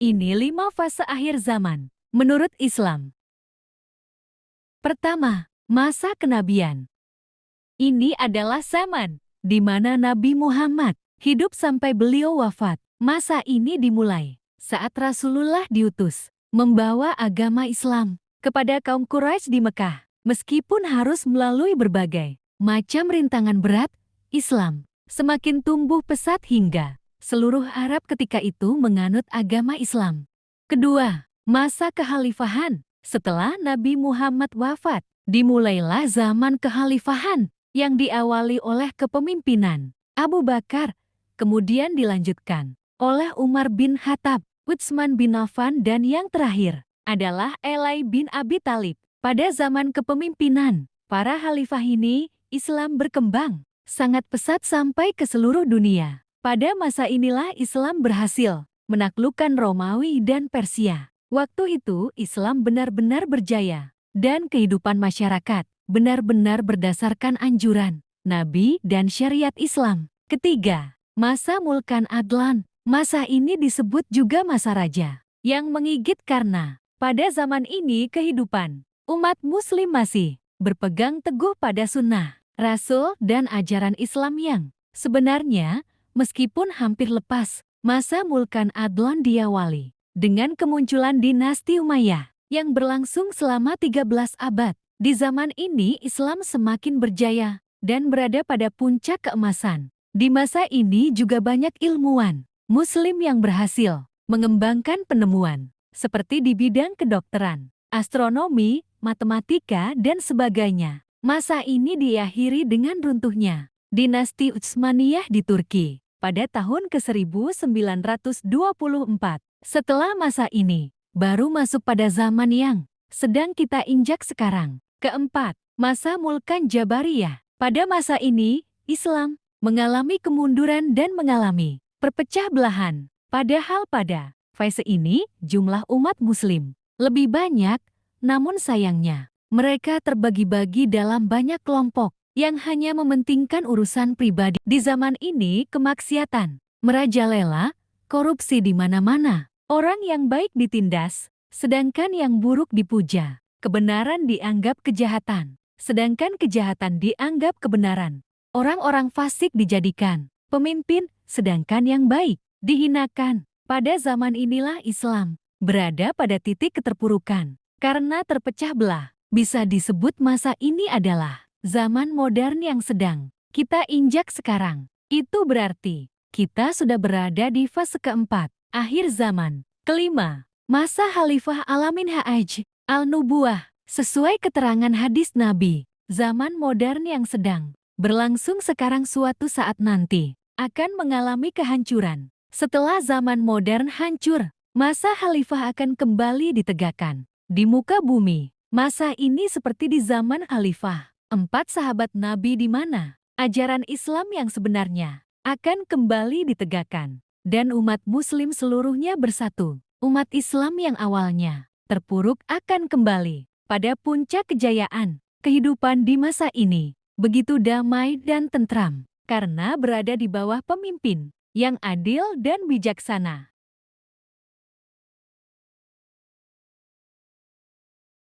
Ini 5 fase akhir zaman menurut Islam. Pertama, masa kenabian. Ini adalah zaman di mana Nabi Muhammad hidup sampai beliau wafat. Masa ini dimulai saat Rasulullah diutus membawa agama Islam kepada kaum Quraisy di Mekah. Meskipun harus melalui berbagai macam rintangan berat, Islam semakin tumbuh pesat hingga seluruh Arab ketika itu menganut agama Islam. Kedua, masa kekhalifahan. Setelah Nabi Muhammad wafat, dimulailah zaman kekhalifahan yang diawali oleh kepemimpinan Abu Bakar, kemudian dilanjutkan oleh Umar bin Khattab, Utsman bin Affan, dan yang terakhir adalah Ali bin Abi Thalib. Pada zaman kepemimpinan para khalifah ini, Islam berkembang sangat pesat sampai ke seluruh dunia. Pada masa inilah Islam berhasil menaklukkan Romawi dan Persia. Waktu itu Islam benar-benar berjaya dan kehidupan masyarakat benar-benar berdasarkan anjuran Nabi dan syariat Islam. Ketiga, masa Mulkan Adlan. Masa ini disebut juga masa raja yang menggigit karena pada zaman ini kehidupan umat muslim masih berpegang teguh pada sunnah Rasul dan ajaran Islam yang sebenarnya meskipun hampir lepas. Masa Mulkan Adlan diawali dengan kemunculan dinasti Umayyah yang berlangsung selama 13 abad. Di zaman ini Islam semakin berjaya dan berada pada puncak keemasan. Di masa ini juga banyak ilmuwan Muslim yang berhasil mengembangkan penemuan seperti di bidang kedokteran, astronomi, matematika, dan sebagainya. Masa ini diakhiri dengan runtuhnya dinasti Utsmaniyah di Turki pada tahun ke-1924. Setelah masa ini, baru masuk pada zaman yang sedang kita injak sekarang. Keempat, masa Mulkan Jabariyah. Pada masa ini, Islam mengalami kemunduran dan mengalami perpecah belahan. Padahal pada fase ini, jumlah umat Muslim lebih banyak, namun sayangnya, mereka terbagi-bagi dalam banyak kelompok yang hanya mementingkan urusan pribadi. Di zaman ini, kemaksiatan merajalela, korupsi di mana-mana. Orang yang baik ditindas, sedangkan yang buruk dipuja. Kebenaran dianggap kejahatan, sedangkan kejahatan dianggap kebenaran. Orang-orang fasik dijadikan pemimpin, sedangkan yang baik dihinakan. Pada zaman inilah Islam berada pada titik keterpurukan karena terpecah belah. Bisa disebut masa ini adalah zaman modern yang sedang kita injak sekarang. Itu berarti kita sudah berada di fase keempat, akhir zaman. Kelima, masa Khalifah Alamin Hajj Al-Nubuwah. Sesuai keterangan hadis Nabi, zaman modern yang sedang berlangsung sekarang suatu saat nanti akan mengalami kehancuran. Setelah zaman modern hancur, masa Khalifah akan kembali ditegakkan di muka bumi. Masa ini seperti di zaman Khalifah 4 sahabat Nabi di mana ajaran Islam yang sebenarnya akan kembali ditegakkan dan umat Muslim seluruhnya bersatu. Umat Islam yang awalnya terpuruk akan kembali pada puncak kejayaan. Kehidupan di masa ini begitu damai dan tentram karena berada di bawah pemimpin yang adil dan bijaksana.